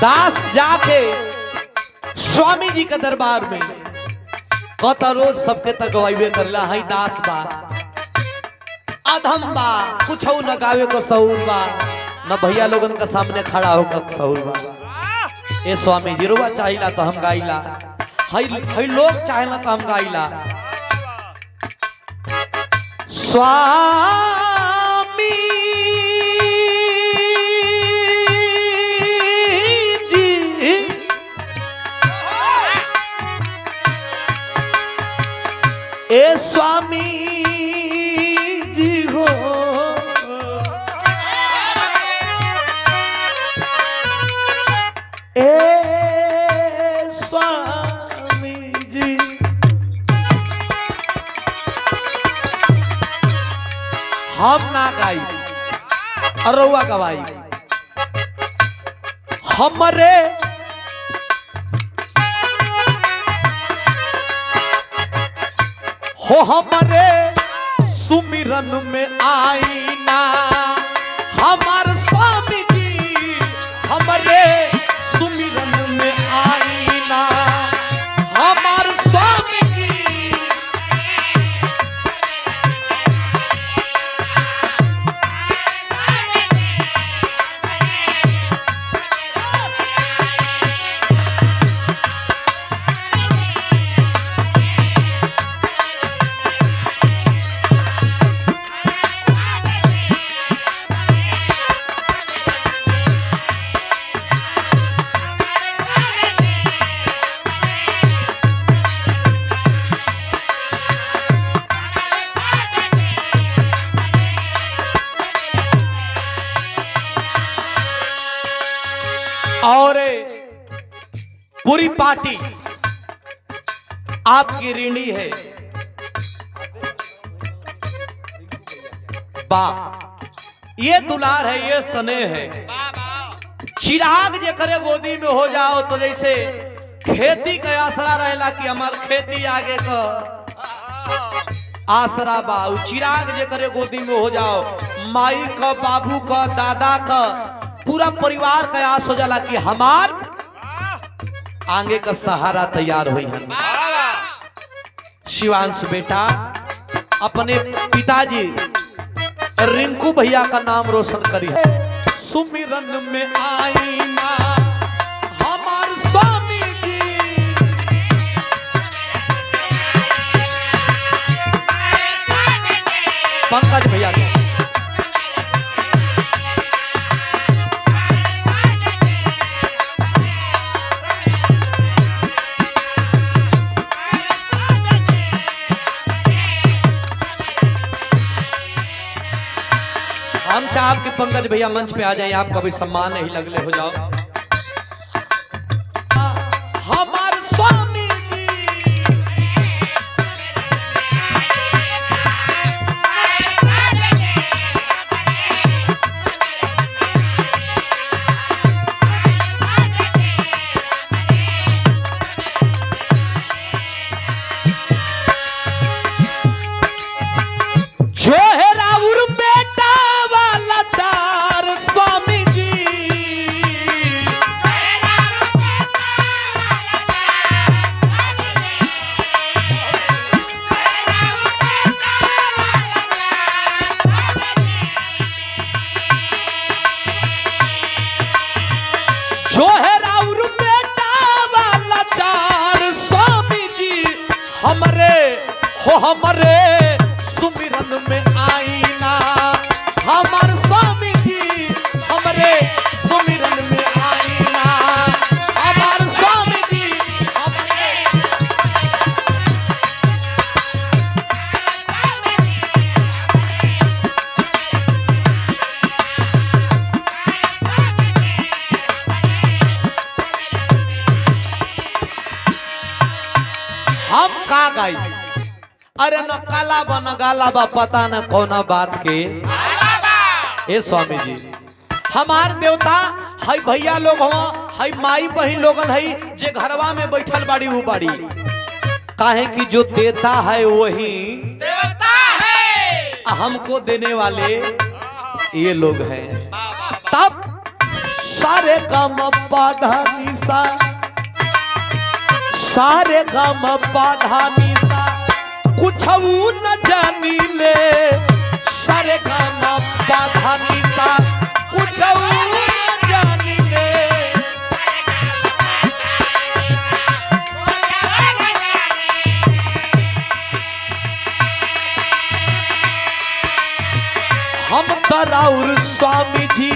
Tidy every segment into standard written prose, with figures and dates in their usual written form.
दास जाके स्वामी जी के दरबार में कहता रोज सबके तक गवाइबे करला हई दास बा अधम बा कुछ न गावे को सऊर बा न भैया लोगन के सामने खड़ा होकर सऊर बा। ए स्वामी जी रुआ चाहिला तो हम गाइला हई लोग चाहेला तो हम गाइला। स्वामी जी ए स्वामी जी हो ए स्वामी जी हम ना गाई अरुआ गवाई हमरे हो हमरे सुमिरन में आईना हमार स्वामी जी हमरे सुमिरन में आईना हमार स्वामी जी और पूरी पार्टी आपकी ऋणी है बा ये दुलार है ये स्नेह है। चिराग जे करे गोदी में हो जाओ तो जैसे खेती का आसरा रहेला कि हमार खेती आगे का आसरा बा चिराग जे करे गोदी में हो जाओ माई का बाबू का दादा का पूरा परिवार का आस हो जाला कि हमार आगे का सहारा तैयार हुई है। शिवांश बेटा अपने पिताजी रिंकू भैया का नाम रोशन करी है। सुमिरन में आईना हमार स्वामी जी पंकज भैया का हम चाहब कि पंकज भैया मंच पे आ जाए आपका भी सम्मान नहीं लगले हो जाओ। हमार स्वामी जो है राउर बेटा वाला चार स्वामी जी जो है राउर बेटा वाला चार स्वामी जी हमरे हो हमरे सुमिरन में आईना हमार स्वामी जी हमरे सुमिरन में आईना हमार स्वामी जी हमरे हम का गाई अरे न काला बा न गाला बा पता न कौना बात के ए स्वामी जी हमार देवता हई भैया लोग हो हई माई बहन लोगन हई जे घरवा में बैठल बाड़ी वो बाड़ी काहे कि जो देता है वही देवता है हमको देने वाले ये लोग हैं। तब सारे गम पाधा निशा सारे गम पाधा निशा कुछ न जानी ले सारे गम पाधा निशा कुछ न जानी ले हम तराउर स्वामी जी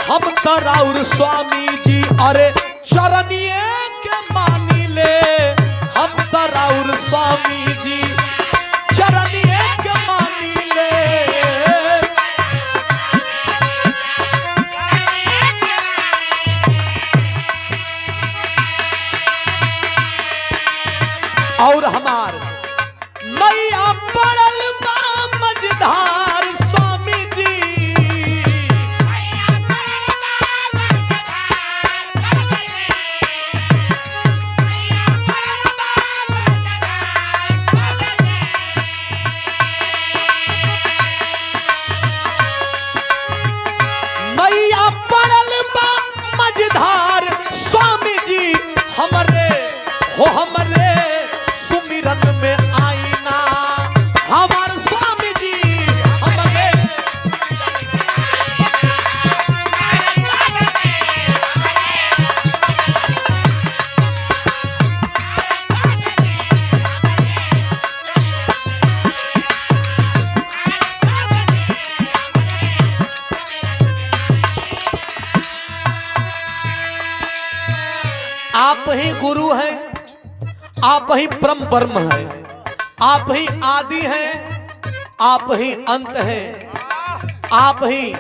हम तराउर स्वामी जी अरे शरणिए के मानी ले हम तराउर स्वामी जी शरणिए के मानी ले और हमार नैया पड़ल बा मझधार स्वामी जी नैया पड़ल बा मझधार स्वामी जी हमरे सुमिरन में आईना हमार स्वामी जी हमरे आप ही गुरु हैं आप ही परम ब्रह्म है आप ही आदि हैं आप ही अंत हैं आप ही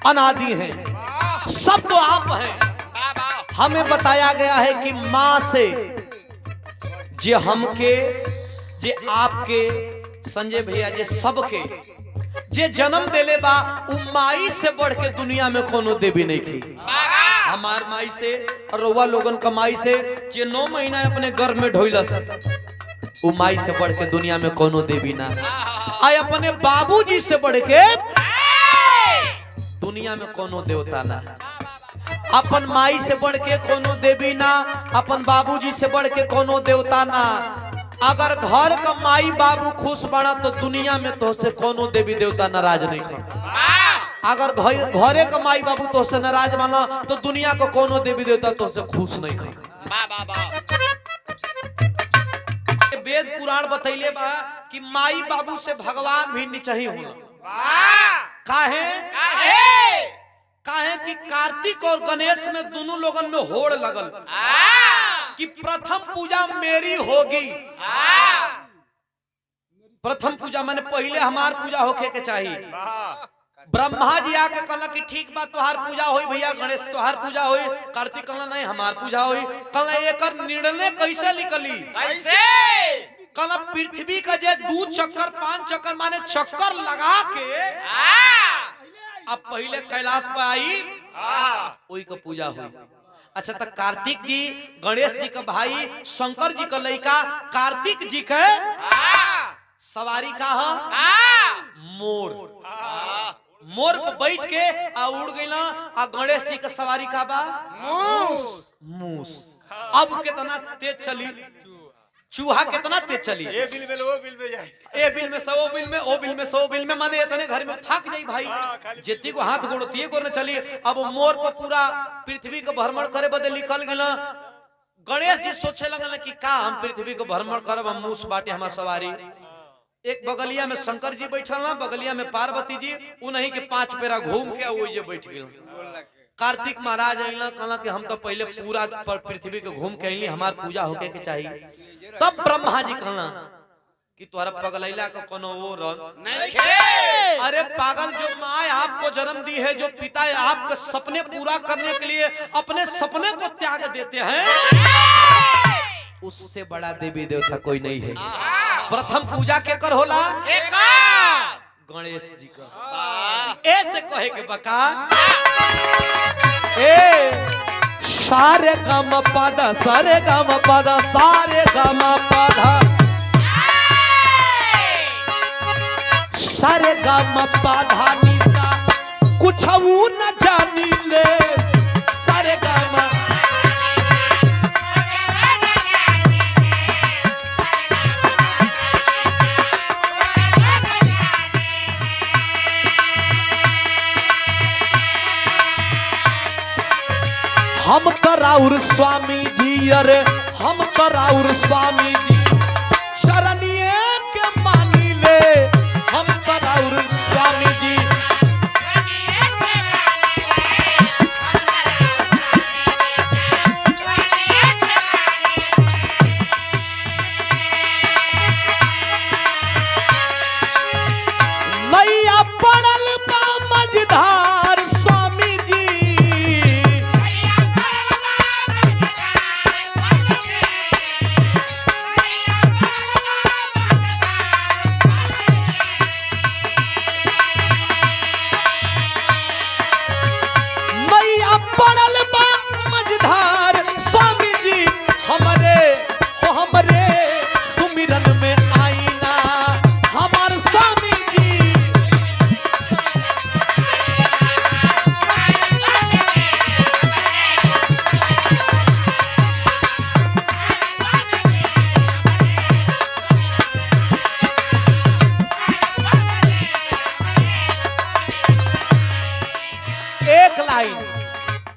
अनादि हैं सब तो आप हैं। हमें बताया गया है कि माँ से जे हमके जे आपके संजय भैया जे सबके जे जन्म देले बा उ माई से बढ़ के दुनिया में कोनो देवी नहीं थी। हमार माई से और रउआ लोगन का माई से जे 9 महीना अपने गर्भ में ढोइलस उ माई से बढ़ के दुनिया में कोनो देवी ना आय अपने बाबूजी से बढ़ के दुनिया में कोनो देवता ना अपन माई से बढ़ के कोनो देवी ना अपन बाबूजी से बढ़ के कोनो देवता ना। अगर घर का माई बाबू खुश बना तो दुनिया में तो से कोनो देवी देवता नाराज नहीं था। अगर घरे का माई बाबू तो से नाराज बना तो दुनिया को कोनो देवी देवता तो से खुश नहीं था। वेद पुराण बतैले बा कि माई बाबू से भगवान भी नीचे होला। काहे काहे कि कार्तिक और गणेश में दोनों लोगन में होड़ लगल कि प्रथम पूजा मेरी होगी। प्रथम पूजा माने पहले हमार पूजा होके के चाहिए। ब्रह्मा जी आके कहला कि ठीक बात तोहार पूजा होई भैया, गणेश तोहार पूजा होई, कार्तिक कहला नहीं हमार पूजा होई। कहला एकर निर्णय कैसे निकली? कैसे? कहला पृथ्वी का जे 2 चक्कर 5 चक्कर माने चक्कर लगा के अब पहले कैलाश पे आई वही का पूजा हुई। अच्छा तक कार्तिक जी गणेश जी का भाई शंकर जी का लड़का कार्तिक जी के सवारी का मोर मोर पे बैठ के उड़ गई ना। गणेश जी का सवारी का बा मूस। अब कितना तेज चली चूहा, कितना तेज चली। ए बिल में वो बिल में जाए, ए बिल में सो बिल में ओ बिल में सो बिल में माने इतने घर में थक जाई भाई। जितनी को हाथ गोड़ तिए को न चली। अब मोर पर पूरा पृथ्वी का भ्रमण करे बदे निकल गेला। गणेश जी सोचे लगन कि का हम पृथ्वी को भ्रमण करब, हम मूस बाटे हमार सवारी। एक बगलिया में शंकर जी बैठल ना, बगलिया में पार्वती जी, उन्हीं के 5 पेरा घूम के वो जे बैठ गेल। कार्तिक महाराज अइला कहला कि हम तो पहले पूरा पृथ्वी को घूम के अइली, हमार पूजा होके के चाहिए। तब ब्रह्मा जी कहला कि तोहरा पगलैला का कोनो वो रंग नहीं। अरे पागल, जो माँ आपको जन्म दी है, जो पिता आपके सपने पूरा करने के लिए अपने सपने को त्याग देते हैं, उससे बड़ा देवी देवता कोई नहीं है। प्रथम पूजा केकर होला? गणेश जी का। ऐसे कहे के बका सारे गम पद सारे गम पद सारे गम पद सारे गम पधा निशा कुछ न जानी ले हम तराउर स्वामी जी, अरे हम तराउर स्वामी जी, शरणिए के मानी ले, हम तराउर स्वामी जी। मैया पड़ल बा मझधार स्वामी जी, मैया पड़ल बा मझधार स्वामी जी, हमरे हो हमरे सुमिरन में आईना हमार स्वामी जी।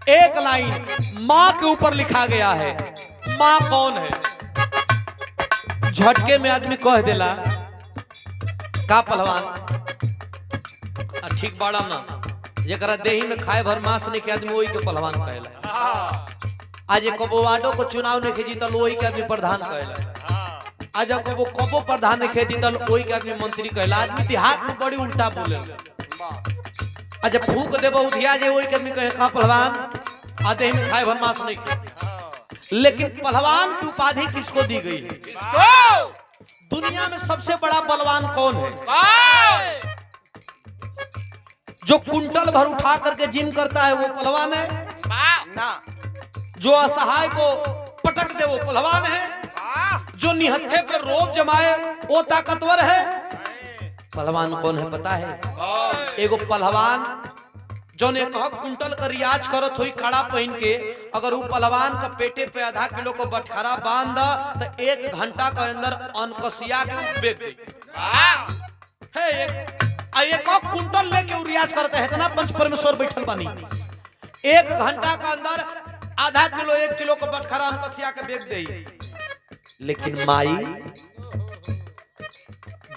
एक लाइन माँ के ऊपर लिखा गया है। माँ कौन है? झटके में आदमी कह देला का पहलवान ठीक बाड़ा ना, जरा देही में खाए भर मांस नहीं के आदमी वही के पहलवान कहेला। आज कबो वार्डो को चुनाव नहीं जीतल वही के आदमी प्रधान कहेला। आज कबो प्रधान नहीं जीतल वही के आदमी मंत्री कहेला। आदमी देहात में बड़ी उल्टा बोले। अच्छा फूक देबो उधिया जे वही के आदमी कहे का पहलवान आते ही खाए भर मांस नहीं के। लेकिन पहलवान की उपाधि किसको दी गई है? किसको? दुनिया में सबसे बड़ा बलवान कौन है? जो कुंटल भर उठा करके जिम करता है वो पहलवान है ना। जो असहाय को पटक दे वो पहलवान है। जो निहत्थे पे रोब जमाए वो ताकतवर है। पहलवान कौन है पता है? एगो पहलवान जो ने कहा कुंटल का रियाज करत हुई खड़ा पहन के, अगर वो पहलवान का पेटे पे आधा किलो को बटखरा बांध तो 1 घंटा के अंदर अनकसिया के बेच दे। एक कुंटल लेके रियाज करते हैं ना पंच परमेश्वर बैठल बानी। 1 घंटा के अंदर आधा किलो 1 किलो का बटखरा अनकसिया के बेच दे। लेकिन माई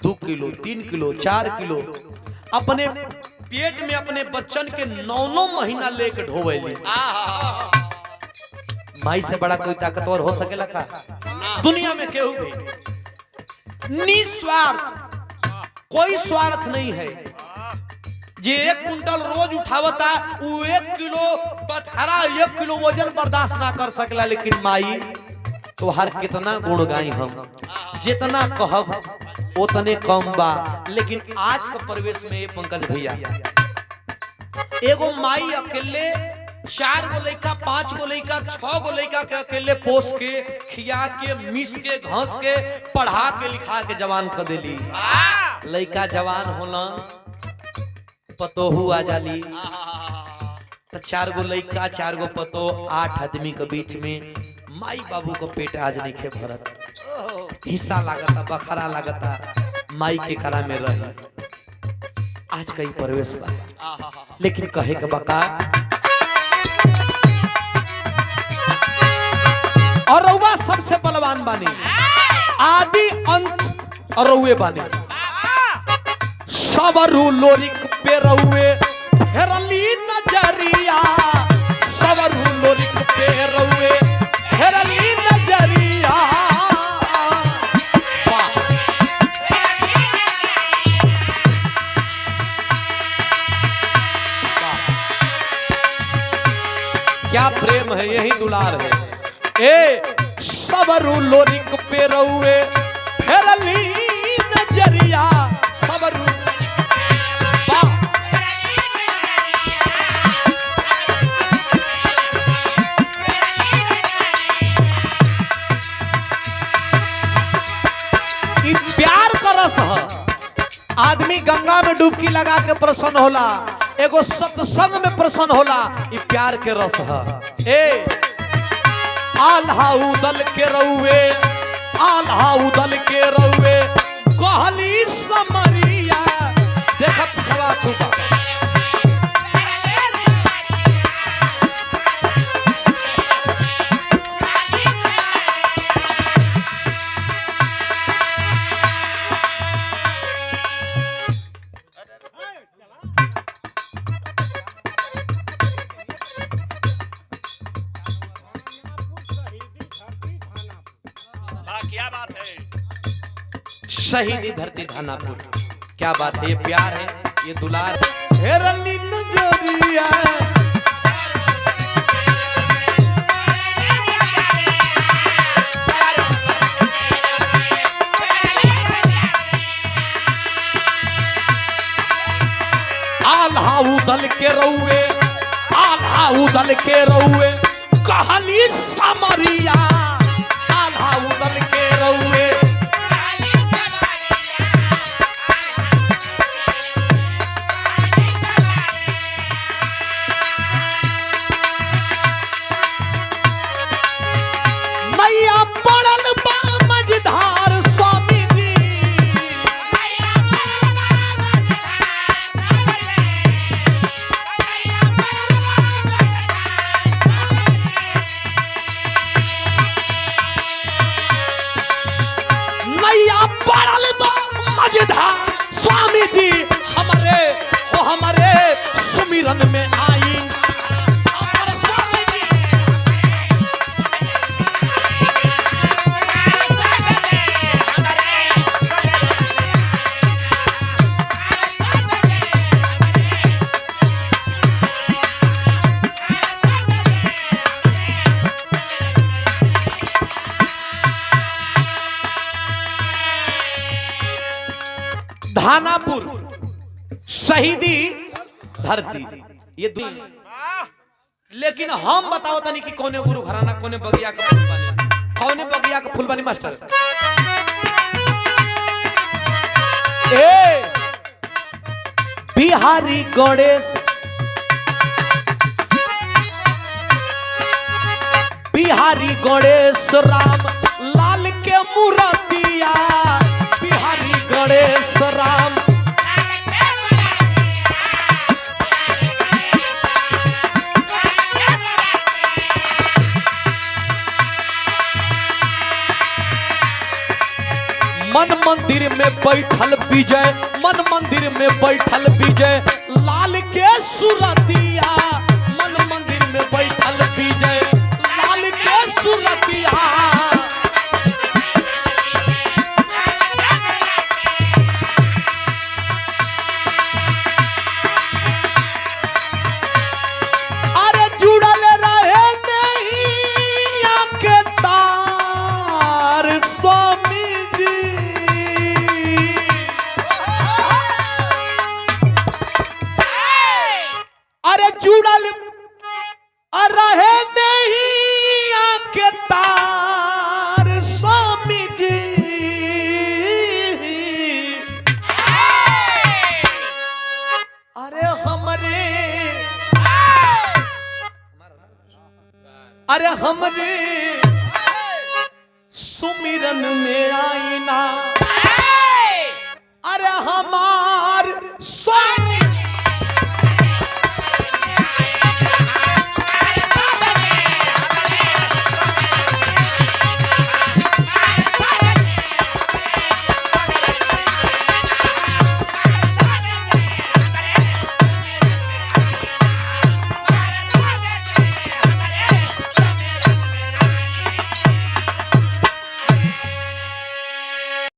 2 किलो 3 किलो 4 किलो अपने पेट में अपने बच्चन के 9 महीना लेके ढोवेली। माई से बड़ा कोई ताकतवर हो सकेला का? दुनिया में केहू भी निस्वार्थ, कोई स्वार्थ नहीं है। जे 1 कुंटल रोज उठावता वो 1 किलो बटखरा 1 किलो वजन बर्दाश्त ना कर सकेला। लेकिन माई तो हर कितना गुण गाई हम, जितना कहब उतने कम बा। लेकिन आज का परिवेश में पंकज भैया एगो माई अकेले 4 गो लड़का 5 गो लड़का 6 गो लड़का के अकेले पोस के खिया के मिस के घास के पढ़ा के लिखा के जवान कर देली। लड़का जवान होला पतोहू आ जाली तो 4 गो लड़का 4 गो पतो 8 आदमी के बीच में माई बाबू को पेट आज नहीं खे भरत। हिस्सा लागता बखरा लागता माई के कला में रही। आज कई परवेश बा। लेकिन कहे के बका और रउआ सबसे बलवान बानी, आदि अंत और रउए बानी। सवरू लोरिक पे रउए हेरली नजरिया, सवरू लोरिक पे रउए हेरली नजरिया। क्या प्रेम है, यही दुलार है। ए सवरू लोरिक पे रउए फेरली नजरिया, सवरू प्यार का रस है। आदमी गंगा में डुबकी लगा के प्रसन्न होला, एगो सत्संग में प्रसन्न होला। ये प्यार के रस है। ए आल्हा उदल के रउए, आल्हा उदल के रउए कहली समरिया। देखा पिछवा छुपा क्या बात है। शहीदी धरती धानापुर, क्या बात है, ये प्यार है, ये दुलार है। रली नजरिया आल्हा उदल के रउए, आल्हा उदल के रउए कहली समरिया, आल्हा उदल के रउए मैया पड़ल बा मझधार स्वामी जी, नैया पड़ल बा मझधार स्वामी जी, हमारे हो हमारे सुमिरन में आई हमारे स्वामी जी। धानापुर शहीदी धरती ये लेकिन हम बताओ तनी कि कौने गुरु घराना, कौने बगिया का फूल बनी, कौने बगिया का फूल बनी मास्टर। ए बिहारी गणेश, बिहारी गणेश राम लाल के मूर्तिया, बिहारी गणेश राम मन मंदिर में बैठल विजय, मन मंदिर में बैठल विजय लाल के सुरतिया, मन मंदिर में बैठल विजय लाल के सुरतिया। अरे जुड़ल रहे नैया के तार स्वामी जी, अरे जुड़ल रहे नैया के तार स्वामी जी, अरे हमरे, अरे हमरे सुमिरन में आईना, अरे हमार स्वामी